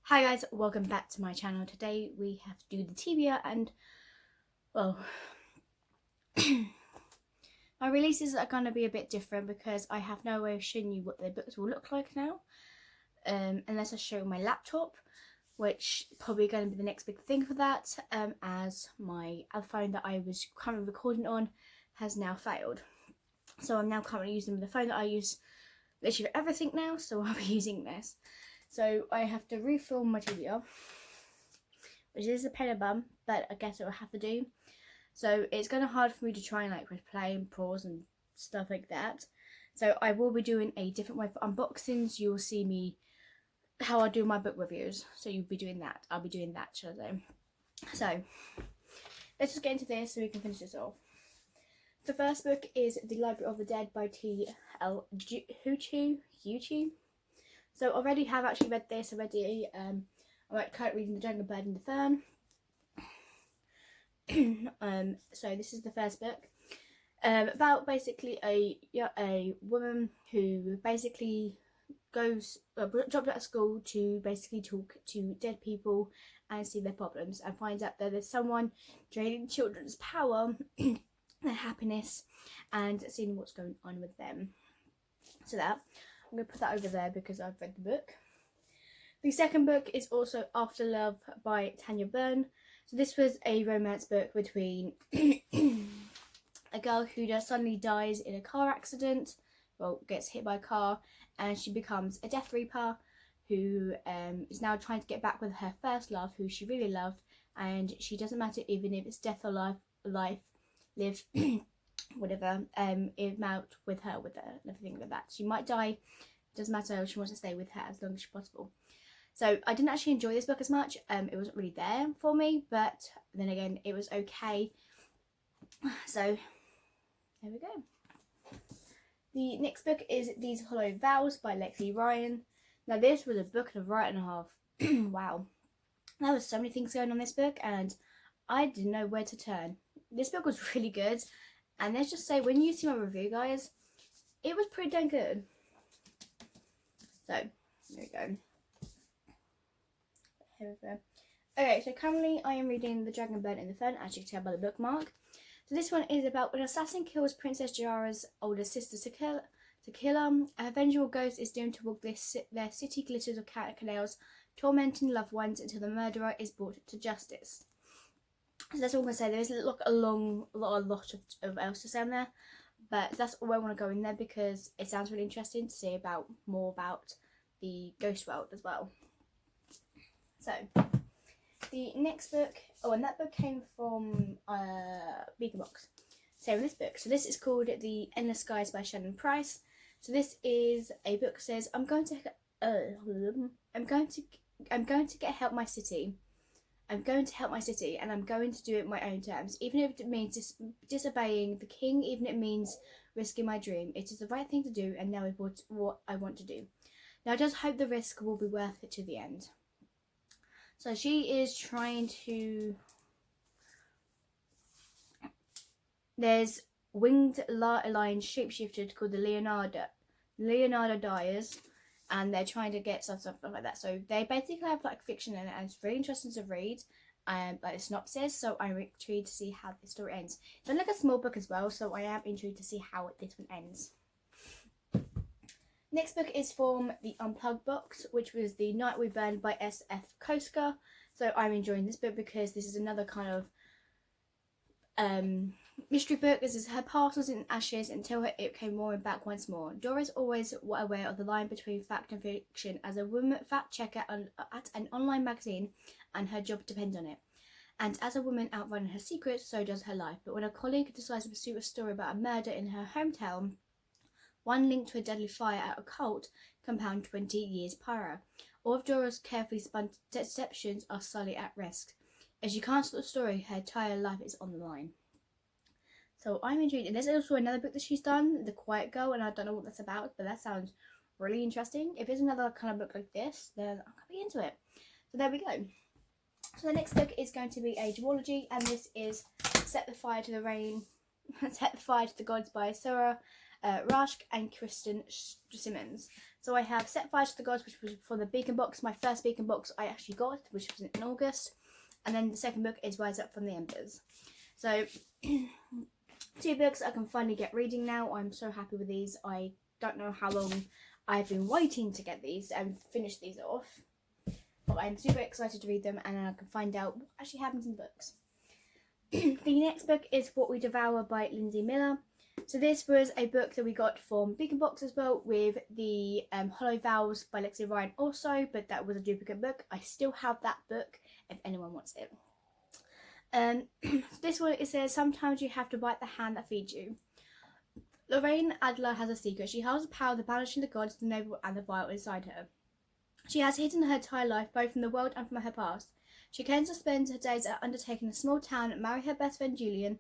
Hi guys, welcome back to my channel. Today we have to do the TBR and, well, my releases are going to be a bit different because I have no way of showing you what the books will look like now, unless I show my laptop, which probably going to be the next big thing for that, as my phone that I was currently recording on has now failed. So I'm now currently using the phone that I use literally for everything now, so I'll be using this. So I have to refilm my TBR, which is a pain in the bum, but I guess it will have to do. So it's kind of hard for me to try and like play and pause and stuff like that. So I will be doing a different way for unboxings. You'll see me how I do my book reviews. So you'll be doing that. I'll be doing that, shall I say. So let's just get into this so we can finish this off. The first book is The Library of the Dead by T.L. Huchu. So I already have actually read this already. I'm currently reading The Jungle Bird and the Fern. So this is the first book. About basically a woman who basically goes dropped out of school to basically talk to dead people and see their problems, and finds out that there's someone draining children's power, their happiness, and seeing what's going on with them. So that I'm going to put that over there because I've read the book. The second book is also After Love by Tanya Byrne. So this was a romance book between a girl who just suddenly dies in a car accident, well, gets hit by a car, and she becomes a Death Reaper who is now trying to get back with her first love, who she really loved, and she doesn't matter even if it's death or live, whatever, it out with her and everything like that. She might die, doesn't matter, she wants to stay with her as long as possible. So I didn't actually enjoy this book as much. It wasn't really there for me, but then again, it was okay. So there we go. The next book is These Hollow Vows by Lexi Ryan. Now this was a book and a right and a half. Wow, there was so many things going on in this book and I didn't know where to turn. This book was really good, and let's just say when you see my review, guys, it was pretty dang good. So there we go. Here we go. Okay, so currently I am reading The Dragon Bird and the Fern, as you can tell by the bookmark. So this one is about when an assassin kills Princess Jara's older sister to kill her. A vengeful ghost is doomed to walk their city glitters of canals, tormenting loved ones until the murderer is brought to justice. So that's all I'm going to say. There is a lot of else to say on there, but that's all I want to go in there because it sounds really interesting to see more about the ghost world as well. So the next book, and that book came from Beacon Box. So this book, this is called The Endless Skies by Shannon Price. So this is a book that says I'm going to help my city. I'm going to help my city, and I'm going to do it on my own terms, even if it means disobeying the king, even if it means risking my dream. It is the right thing to do, and now is what I want to do. Now I just hope the risk will be worth it to the end. So she is trying to... There's winged lion shapeshifter called the Leonardo Dyers, and they're trying to get stuff like that. So they basically have like fiction in it, and it's really interesting to read, like the synopsis. So I'm intrigued to see how the story ends. It's like a small book as well, so I am intrigued to see how this one ends. Next book is from the Unplugged Box, which was The Night We Burned by S.F. Koska. So I'm enjoying this book because this is another kind of mystery book. This is her past was in ashes until it came roaring back once more. Dora is always aware of the line between fact and fiction as a woman fact checker at an online magazine, and her job depends on it. And as a woman outrunning her secrets, so does her life. But when a colleague decides to pursue a story about a murder in her hometown, one linked to a deadly fire at a cult compound 20 years prior. All of Dora's carefully spun deceptions are slowly at risk. As she can't stop the story, her entire life is on the line. So I'm intrigued. And there's also another book that she's done, The Quiet Girl, and I don't know what that's about, but that sounds really interesting. If it's another kind of book like this, then I'm going to be into it. So there we go. So the next book is going to be a duology, and this is Set the Fire to the Rain, Set the Fire to the Gods by Sarah Rashk and Kristen Simmons. So I have Set Fire to the Gods, which was for the Beacon box. My first Beacon box I actually got, which was in August. And then the second book is Rise Up from the Embers. So 2 books I can finally get reading now. I'm so happy with these. I don't know how long I've been waiting to get these and finish these off. But I'm super excited to read them, and I can find out what actually happens in the books. The next book is What We Devour by Lindsay Miller. So this was a book that we got from Beacon Box as well, with the Hollow Vows by Lexi Ryan also, but that was a duplicate book. I still have that book if anyone wants it. This one, it says, sometimes you have to bite the hand that feeds you. Lorraine Adler has a secret. She holds the power of banishing the gods, the noble and the vile inside her. She has hidden her entire life, both from the world and from her past. She tends to spend her days at undertaking a small town, marry her best friend Julian,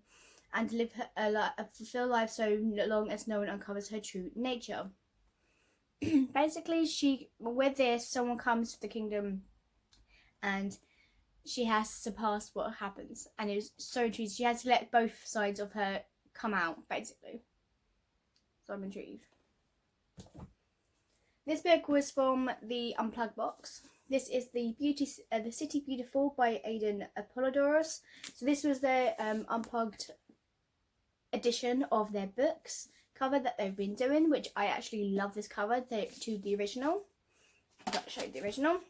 and live a fulfilled life so long as no one uncovers her true nature. Basically, with this, someone comes to the kingdom and she has to surpass what happens. And it was so true. She has to let both sides of her come out, basically. So I'm intrigued. This book was from the Unplugged Box. This is the City Beautiful by Aidan Apollodorus. So this was their Unplugged edition of their books cover that they've been doing, which I actually love this cover to the original. I'll show you the original.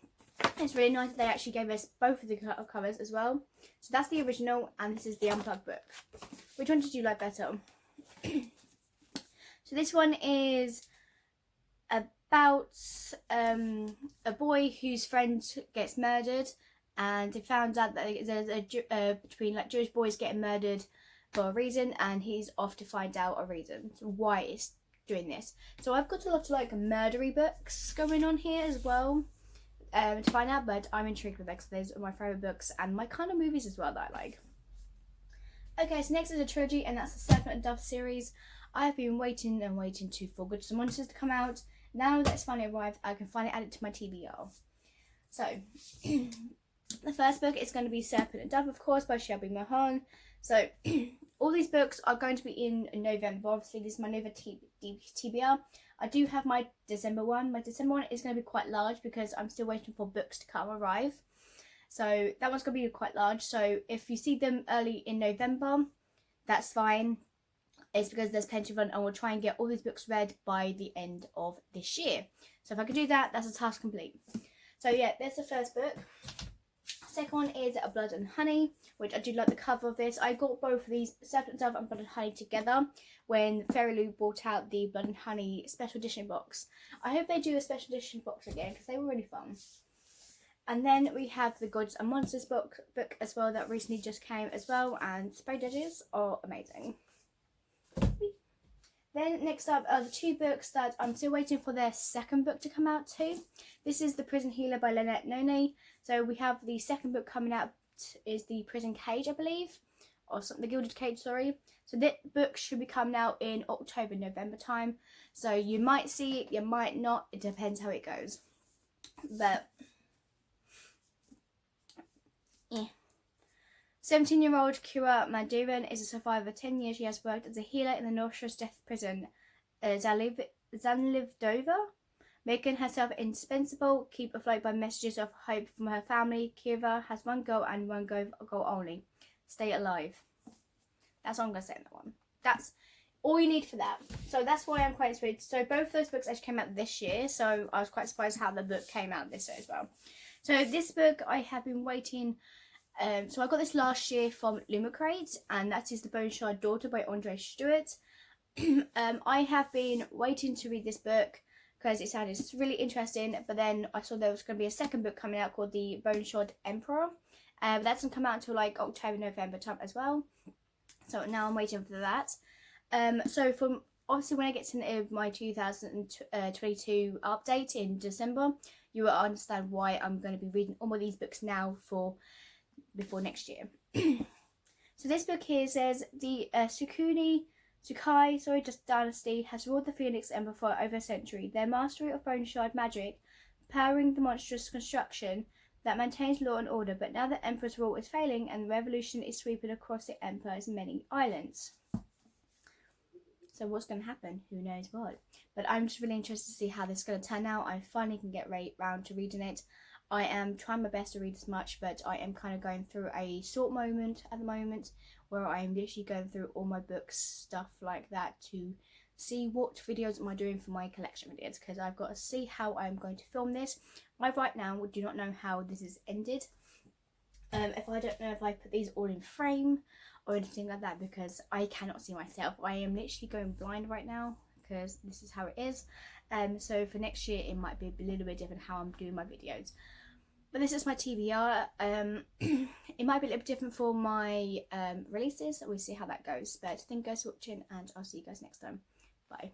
It's really nice that they actually gave us both of the covers as well. So that's the original, and this is the Unplugged book. Which one did you like better? So this one is about a boy whose friend gets murdered, and they found out that there's between like Jewish boys getting murdered for a reason, and he's off to find out a reason why it's doing this. So I've got a lot of like murdery books going on here as well to find out, but I'm intrigued with that because those are my favourite books and my kind of movies as well that I like. Okay, so next is a trilogy, and that's the Serpent Dub series. I've been waiting for Good Some Monsters to come out. Now that it's finally arrived, I can finally add it to my TBR. So, the first book is going to be Serpent Dub, of course, by Shelby Mahon. So, all these books are going to be in November. Obviously, this is my November TBR. I do have my December one. My December one is going to be quite large because I'm still waiting for books to arrive. So, that one's going to be quite large. So, if you see them early in November, that's fine. It's because there's plenty of fun, and we'll try and get all these books read by the end of this year. So if I can do that, that's a task complete. So yeah, there's the first book. Second one is Blood and Honey, which I do like the cover of this. I got both of these, Serpent Dove and Blood and Honey, together when Fairy Lou brought out the Blood and Honey special edition box. I hope they do a special edition box again because they were really fun. And then we have the Gods and Monsters book as well that recently just came as well, and Spray Judges are amazing. Then next up are the 2 books that I'm still waiting for their second book to come out too. This is The Prison Healer by Lynette Noni. So we have the second book coming out is The Prison Cage, I believe, or something, The Gilded Cage, sorry. So that book should be coming out in October, November time. So you might see it, you might not. It depends how it goes. But 17-year-old Kira Maduran is a survivor. 10 years she has worked as a healer in the North Shore's death prison, Zanlivdova, making herself indispensable, keep afloat by messages of hope from her family. Kira has one goal and one goal only: stay alive. That's all I'm going to say in that one. That's all you need for that. So that's why I'm quite inspired. So both those books actually came out this year, so I was quite surprised how the book came out this year as well. So this book I have been waiting. So I got this last year from Lumicrate, and that is The Boneshard Daughter by Andre Stewart. I have been waiting to read this book because it sounded really interesting, but then I saw there was going to be a second book coming out called The Boneshard Emperor. But that doesn't come out until like October, November time as well. So now I'm waiting for that. So from obviously when I get to my 2022 update in December, you will understand why I'm going to be reading all of these books now before next year. So this book here says the Sukai dynasty has ruled the Phoenix Emperor for over a century. Their mastery of Boneshard magic, powering the monstrous construction that maintains law and order, but now the Emperor's rule is failing and the revolution is sweeping across the Empire's many islands. So what's going to happen? Who knows what? But I'm just really interested to see how this is going to turn out. I finally can get round to reading it. I am trying my best to read as much, but I am kind of going through a sort moment at the moment where I am literally going through all my books, stuff like that, to see what videos am I doing for my collection videos, because I've got to see how I'm going to film this. I right now do not know how this is ended. If I don't know if I put these all in frame or anything like that, because I cannot see myself. I am literally going blind right now because this is how it is. So for next year it might be a little bit different how I'm doing my videos. But this is my TBR. It might be a little bit different for my releases. We'll see how that goes. But thank you guys for watching, and I'll see you guys next time. Bye.